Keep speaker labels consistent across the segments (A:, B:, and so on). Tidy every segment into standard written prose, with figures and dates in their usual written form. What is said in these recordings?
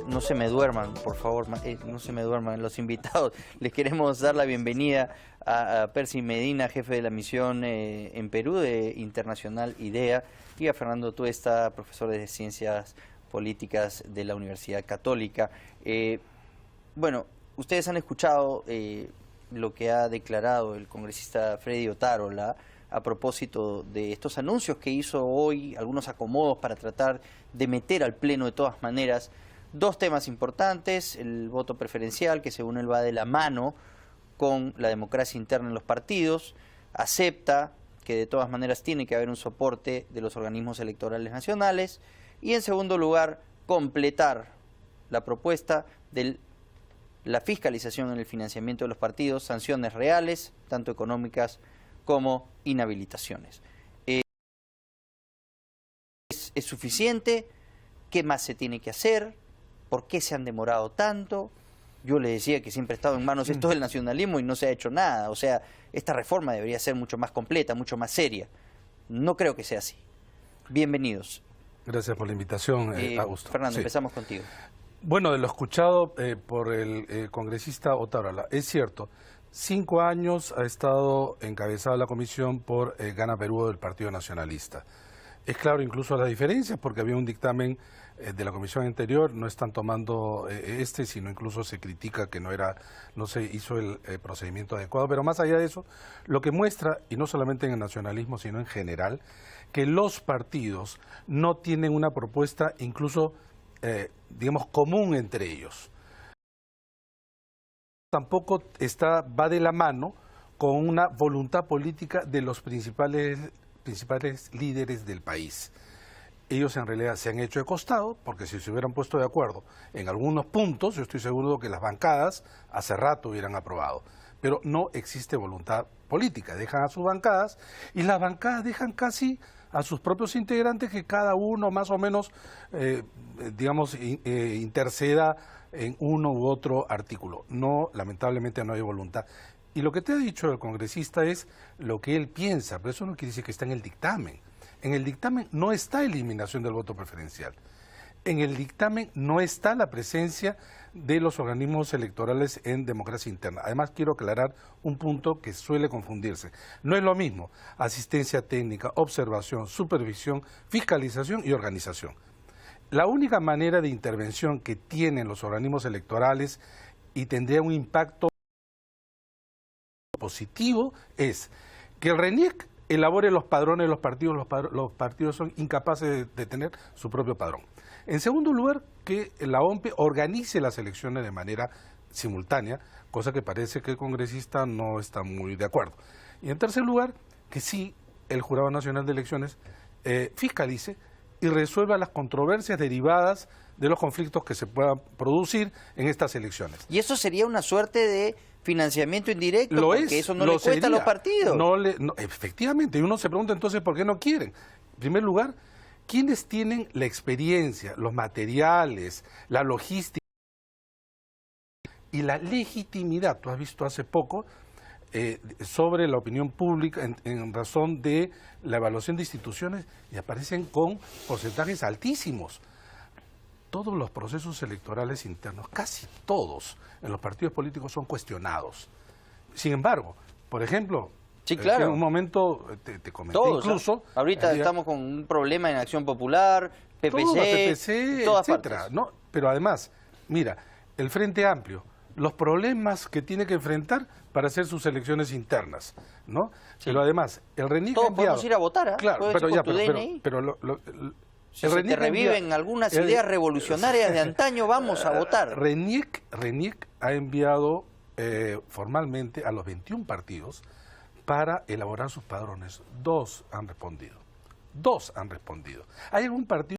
A: No se me duerman, por favor, no se me duerman los invitados. Les queremos dar la bienvenida a Percy Medina, jefe de la misión en Perú de Internacional IDEA, y a Fernando Tuesta, profesor de Ciencias Políticas de la Universidad Católica. Bueno, ustedes han escuchado lo que ha declarado el congresista Freddy Otárola a propósito de estos anuncios que hizo hoy, algunos acomodos para tratar de meter al Pleno de todas maneras dos temas importantes: el voto preferencial, que según él va de la mano con la democracia interna en los partidos, acepta que de todas maneras tiene que haber un soporte de los organismos electorales nacionales, y en segundo lugar, completar la propuesta de la fiscalización en el financiamiento de los partidos, sanciones reales, tanto económicas como inhabilitaciones. ¿Es suficiente? ¿Qué más se tiene que hacer? ¿Por qué se han demorado tanto? Yo le decía que siempre ha estado en manos esto del nacionalismo y no se ha hecho nada. O sea, esta reforma debería ser mucho más completa, mucho más seria. No creo que sea así. Bienvenidos.
B: Gracias por la invitación, Augusto.
A: Fernando, sí. Empezamos contigo.
B: Bueno, de lo escuchado por el congresista Otárola, es cierto, 5 años ha estado encabezada la comisión por Gana Perú del Partido Nacionalista. Es claro incluso las diferencias, porque había un dictamen de la comisión anterior, no están tomando sino incluso se critica que no se hizo el procedimiento adecuado. Pero más allá de eso, lo que muestra, y no solamente en el nacionalismo, sino en general, que los partidos no tienen una propuesta incluso, digamos, común entre ellos. Tampoco va de la mano con una voluntad política de los principales líderes del país. Ellos en realidad se han hecho de costado, porque si se hubieran puesto de acuerdo en algunos puntos, yo estoy seguro de que las bancadas hace rato hubieran aprobado. Pero no existe voluntad política, dejan a sus bancadas, y las bancadas dejan casi a sus propios integrantes que cada uno más o menos, interceda en uno u otro artículo. No, lamentablemente no hay voluntad. Y lo que te ha dicho el congresista es lo que él piensa, pero eso no quiere decir que está en el dictamen. En el dictamen no está eliminación del voto preferencial. En el dictamen no está la presencia de los organismos electorales en democracia interna. Además, quiero aclarar un punto que suele confundirse. No es lo mismo asistencia técnica, observación, supervisión, fiscalización y organización. La única manera de intervención que tienen los organismos electorales y tendría un impacto positivo es que el RENIEC elabore los padrones de los partidos. Los partidos son incapaces de tener su propio padrón. En segundo lugar, que la OMPE organice las elecciones de manera simultánea, cosa que parece que el congresista no está muy de acuerdo. Y en tercer lugar, que sí el Jurado Nacional de Elecciones fiscalice y resuelva las controversias derivadas de los conflictos que se puedan producir en estas elecciones.
A: ¿Y eso sería una suerte de financiamiento indirecto? Porque eso no le cuesta a los partidos.
B: Efectivamente, y uno se pregunta entonces por qué no quieren. En primer lugar, ¿quiénes tienen la experiencia, los materiales, la logística y la legitimidad? Tú has visto hace poco sobre la opinión pública en razón de la evaluación de instituciones, y aparecen con porcentajes altísimos. Todos los procesos electorales internos, casi todos en los partidos políticos, son cuestionados. Sin embargo, por ejemplo,
A: sí, claro,
B: en un momento te comenté todos, incluso...
A: Ahorita estamos con un problema en Acción Popular, PPC,
B: etcétera, ¿no? Pero además, mira, el Frente Amplio, los problemas que tiene que enfrentar para hacer sus elecciones internas, ¿no? Sí. Pero además, el RENIEC
A: todos podemos ir a votar, ¿eh?
B: Claro, pero
A: si se te reviven algunas ideas revolucionarias de antaño, vamos a votar.
B: RENIEC ha enviado formalmente a los 21 partidos para elaborar sus padrones. 2 han respondido. 2 han respondido. ¿Hay algún partido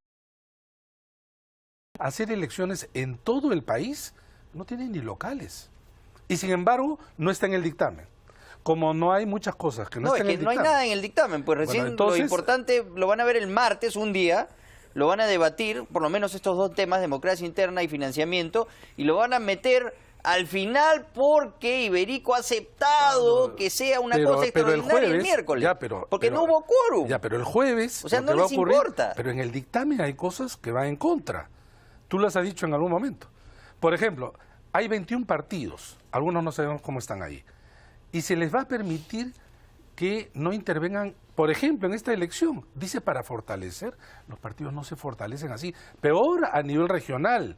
B: hacer elecciones en todo el país? No tienen ni locales. Y sin embargo, no está en el dictamen. Como no hay muchas cosas que no están en el dictamen.
A: No hay nada en el dictamen, pues recién bueno, entonces, lo importante lo van a ver el martes, un día, lo van a debatir, por lo menos estos dos temas, democracia interna y financiamiento, y lo van a meter al final porque Iberico ha aceptado que sea una cosa extraordinaria el miércoles. Porque no hubo quórum.
B: Ya, pero el jueves...
A: O sea, no les importa.
B: Pero en el dictamen hay cosas que van en contra. Tú las has dicho en algún momento. Por ejemplo, hay 21 partidos, algunos no sabemos cómo están ahí, y se les va a permitir que no intervengan, por ejemplo, en esta elección. Dice para fortalecer, los partidos no se fortalecen así. Peor a nivel regional.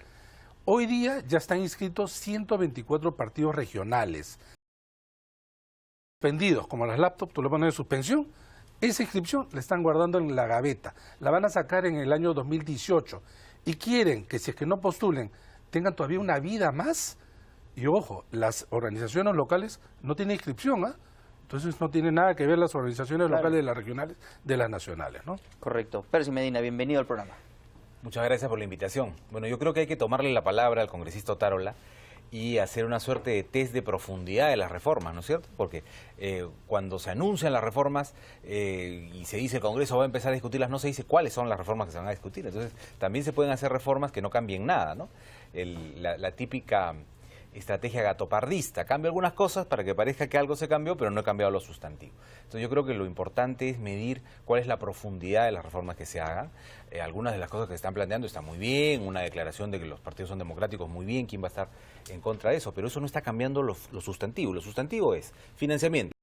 B: Hoy día ya están inscritos 124 partidos regionales. Suspendidos, como las laptops, tú le pones de suspensión. Esa inscripción la están guardando en la gaveta. La van a sacar en el año 2018. Y quieren que si es que no postulen, tengan todavía una vida más. Y ojo, las organizaciones locales no tienen inscripción, ¿ah? Entonces no tiene nada que ver las organizaciones locales de las regionales de las nacionales, ¿no?
A: Correcto. Percy Medina, bienvenido al programa.
C: Muchas gracias por la invitación. Bueno, yo creo que hay que tomarle la palabra al congresista Otárola y hacer una suerte de test de profundidad de las reformas, ¿no es cierto? Porque cuando se anuncian las reformas y se dice el Congreso va a empezar a discutirlas, no se dice cuáles son las reformas que se van a discutir. Entonces, también se pueden hacer reformas que no cambien nada, ¿no? La típica estrategia gatopardista. Cambia algunas cosas para que parezca que algo se cambió, pero no he cambiado lo sustantivo. Entonces yo creo que lo importante es medir cuál es la profundidad de las reformas que se hagan. Algunas de las cosas que se están planteando están muy bien, una declaración de que los partidos son democráticos, muy bien, ¿quién va a estar en contra de eso? Pero eso no está cambiando lo sustantivo. Lo sustantivo es financiamiento,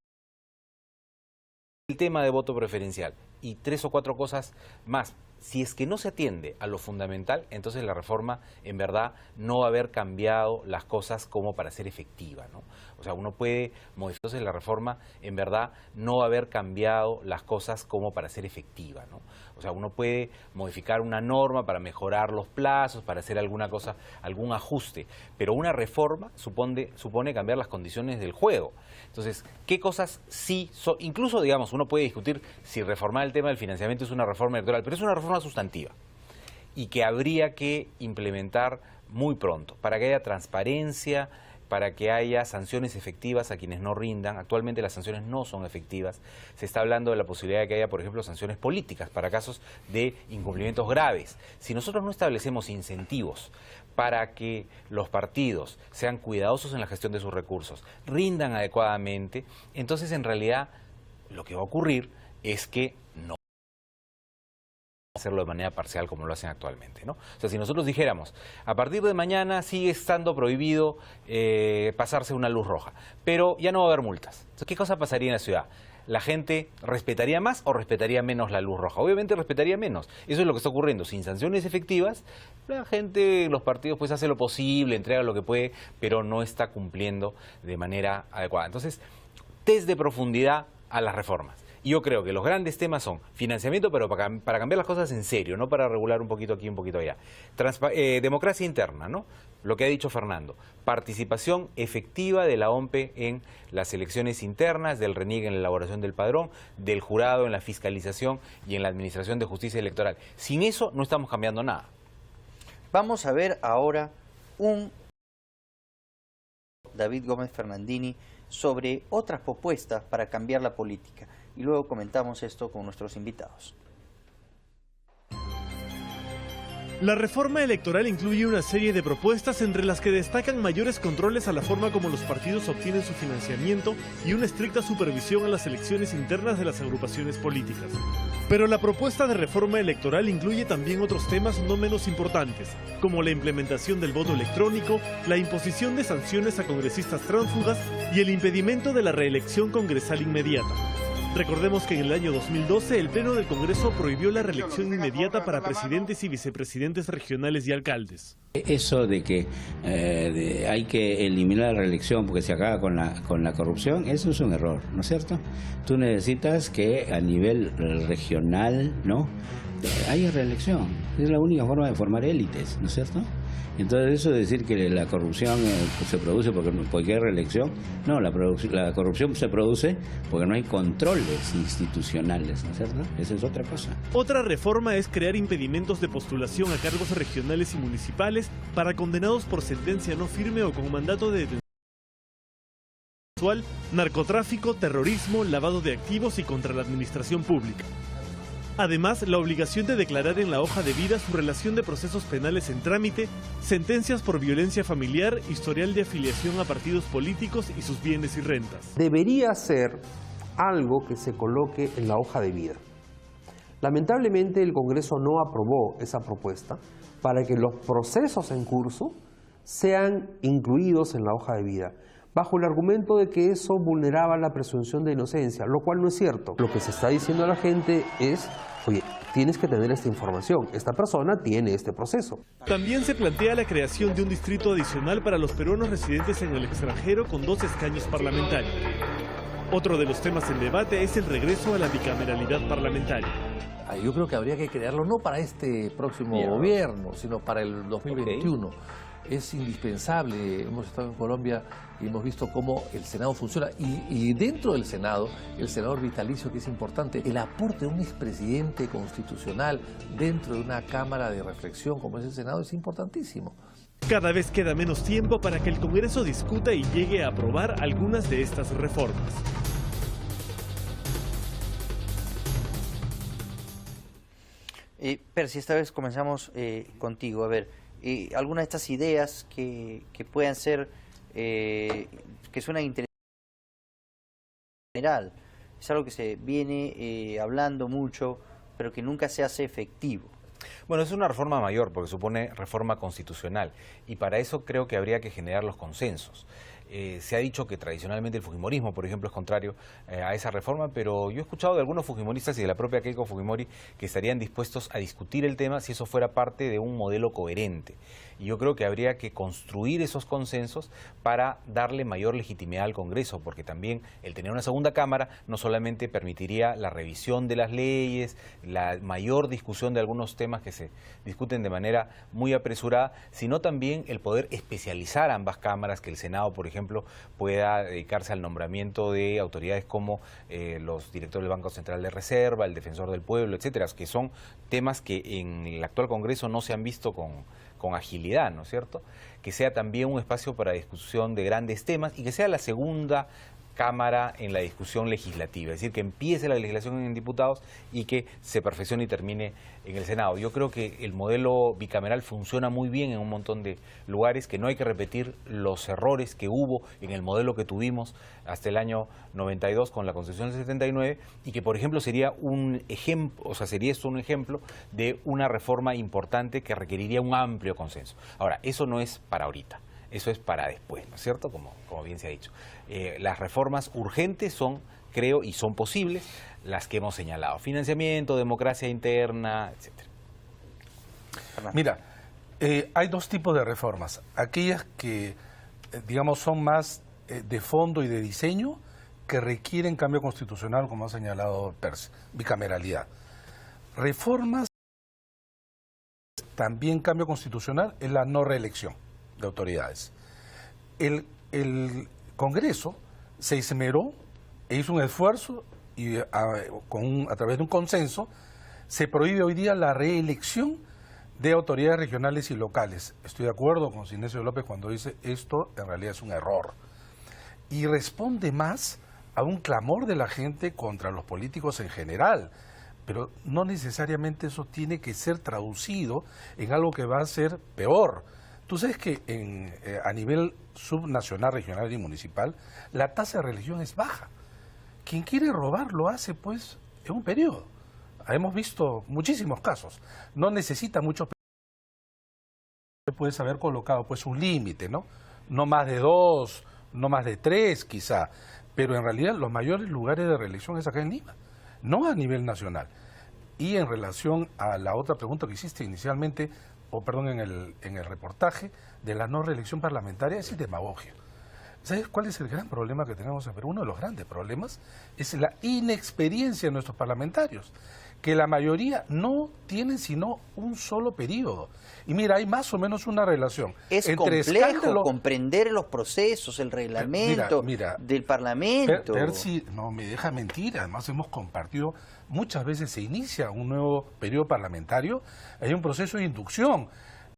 C: el tema de voto preferencial y 3 o 4 cosas más. Si es que no se atiende a lo fundamental, entonces la reforma en verdad no va a haber cambiado las cosas como para ser efectiva, ¿no? O sea, uno puede modificar, entonces la reforma en verdad no va a haber cambiado las cosas como para ser efectiva, ¿no? O sea, uno puede modificar una norma para mejorar los plazos, para hacer alguna cosa, algún ajuste, pero una reforma supone cambiar las condiciones del juego. Entonces, ¿qué cosas sí son? Incluso, digamos, uno puede discutir si reformar el tema del financiamiento es una reforma electoral, pero es una reforma sustantiva y que habría que implementar muy pronto para que haya transparencia, para que haya sanciones efectivas a quienes no rindan. Actualmente las sanciones no son efectivas. Se está hablando de la posibilidad de que haya, por ejemplo, sanciones políticas para casos de incumplimientos graves. Si nosotros no establecemos incentivos para que los partidos sean cuidadosos en la gestión de sus recursos, rindan adecuadamente, entonces en realidad lo que va a ocurrir es que no hacerlo de manera parcial como lo hacen actualmente, ¿no? O sea, si nosotros dijéramos, a partir de mañana sigue estando prohibido pasarse una luz roja, pero ya no va a haber multas. Entonces, ¿qué cosa pasaría en la ciudad? ¿La gente respetaría más o respetaría menos la luz roja? Obviamente respetaría menos. Eso es lo que está ocurriendo. Sin sanciones efectivas, la gente, los partidos, pues hace lo posible, entrega lo que puede, pero no está cumpliendo de manera adecuada. Entonces, test de profundidad a las reformas. Y yo creo que los grandes temas son financiamiento, pero para cambiar las cosas en serio, no para regular un poquito aquí, un poquito allá. Democracia interna, ¿no? Lo que ha dicho Fernando. Participación efectiva de la OMPE en las elecciones internas, del RENIEC en la elaboración del padrón, del jurado en la fiscalización y en la administración de justicia electoral. Sin eso no estamos cambiando nada.
A: Vamos a ver ahora un David Gómez Fernandini sobre otras propuestas para cambiar la política. Y luego comentamos esto con nuestros invitados.
D: La reforma electoral incluye una serie de propuestas entre las que destacan mayores controles a la forma como los partidos obtienen su financiamiento y una estricta supervisión a las elecciones internas de las agrupaciones políticas. Pero la propuesta de reforma electoral incluye también otros temas no menos importantes, como la implementación del voto electrónico, la imposición de sanciones a congresistas tránsfugas y el impedimento de la reelección congresal inmediata. Recordemos que en el año 2012 el Pleno del Congreso prohibió la reelección inmediata para presidentes y vicepresidentes regionales y alcaldes.
E: Eso de que hay que eliminar la reelección porque se acaba con la corrupción, eso es un error, ¿no es cierto? Tú necesitas que a nivel regional, ¿no?, haya reelección. Es la única forma de formar élites, ¿no es cierto? Entonces eso de decir que la corrupción se produce porque hay reelección, no, la corrupción se produce porque no hay controles institucionales, ¿no es cierto? Esa es otra cosa.
D: Otra reforma es crear impedimentos de postulación a cargos regionales y municipales para condenados por sentencia no firme o con mandato de detención sexual, narcotráfico, terrorismo, lavado de activos y contra la administración pública. Además, la obligación de declarar en la hoja de vida su relación de procesos penales en trámite, sentencias por violencia familiar, historial de afiliación a partidos políticos y sus bienes y rentas.
F: Debería ser algo que se coloque en la hoja de vida. Lamentablemente el Congreso no aprobó esa propuesta para que los procesos en curso sean incluidos en la hoja de vida, bajo el argumento de que eso vulneraba la presunción de inocencia, lo cual no es cierto. Lo que se está diciendo a la gente es, oye, tienes que tener esta información, esta persona tiene este proceso.
D: También se plantea la creación de un distrito adicional para los peruanos residentes en el extranjero con 2 escaños parlamentarios. Otro de los temas en debate es el regreso a la bicameralidad parlamentaria.
G: Yo creo que habría que crearlo no para este próximo gobierno, sino para el 2021. Es indispensable. Hemos estado en Colombia y hemos visto cómo el Senado funciona. Y dentro del Senado, el senador vitalicio, que es importante, el aporte de un expresidente constitucional dentro de una cámara de reflexión como es el Senado es importantísimo.
D: Cada vez queda menos tiempo para que el Congreso discuta y llegue a aprobar algunas de estas reformas.
A: Percy, esta vez comenzamos contigo. A ver, algunas de estas ideas que puedan ser, que suenan interesantes en general, es algo que se viene hablando mucho, pero que nunca se hace efectivo.
C: Bueno, es una reforma mayor porque supone reforma constitucional y para eso creo que habría que generar los consensos. Se ha dicho que tradicionalmente el fujimorismo, por ejemplo, es contrario a esa reforma, pero yo he escuchado de algunos fujimoristas y de la propia Keiko Fujimori que estarían dispuestos a discutir el tema si eso fuera parte de un modelo coherente. Y yo creo que habría que construir esos consensos para darle mayor legitimidad al Congreso, porque también el tener una segunda cámara no solamente permitiría la revisión de las leyes, la mayor discusión de algunos temas que se discuten de manera muy apresurada, sino también el poder especializar ambas cámaras, que el Senado, por ejemplo, pueda dedicarse al nombramiento de autoridades como los directores del Banco Central de Reserva, el Defensor del Pueblo, etcétera, que son temas que en el actual Congreso no se han visto con agilidad, ¿no es cierto? Que sea también un espacio para discusión de grandes temas y que sea la segunda Cámara en la discusión legislativa, es decir, que empiece la legislación en diputados y que se perfeccione y termine en el Senado. Yo creo que el modelo bicameral funciona muy bien en un montón de lugares, que no hay que repetir los errores que hubo en el modelo que tuvimos hasta el año 92 con la Constitución del 79 y que, por ejemplo, sería un ejemplo, o sea, sería esto un ejemplo de una reforma importante que requeriría un amplio consenso. Ahora, eso no es para ahorita. Eso es para después, ¿no es cierto? Como bien se ha dicho. Las reformas urgentes son, creo, y son posibles, las que hemos señalado. Financiamiento, democracia interna, etcétera.
B: Mira, hay 2 tipos de reformas. Aquellas que, digamos, son más de fondo y de diseño, que requieren cambio constitucional, como ha señalado Percy, bicameralidad. Reformas, también cambio constitucional, es la no reelección de autoridades. El Congreso se esmeró e hizo un esfuerzo y a través de un consenso se prohíbe hoy día la reelección de autoridades regionales y locales. Estoy de acuerdo con Sinesio López cuando dice esto en realidad es un error y responde más a un clamor de la gente contra los políticos en general, pero no necesariamente eso tiene que ser traducido en algo que va a ser peor. Tú sabes que a nivel subnacional, regional y municipal, la tasa de reelección es baja. Quien quiere robar lo hace, pues, en un periodo. Hemos visto muchísimos casos. No necesita mucho. Puedes haber colocado, pues, un límite, ¿no? No más de 2, no más de 3, quizá. Pero en realidad los mayores lugares de reelección es acá en Lima, no a nivel nacional. Y en relación a la otra pregunta que hiciste inicialmente, en el reportaje de la no reelección parlamentaria, es el demagogia. ¿Sabes cuál es el gran problema que tenemos en Perú? Uno de los grandes problemas es la inexperiencia de nuestros parlamentarios, que la mayoría no tienen sino un solo periodo. Y mira, hay más o menos una relación.
A: Es
B: entre
A: complejo comprender los procesos, el reglamento del Parlamento.
B: Percy no me deja mentir, además hemos compartido, muchas veces se inicia un nuevo periodo parlamentario, hay un proceso de inducción.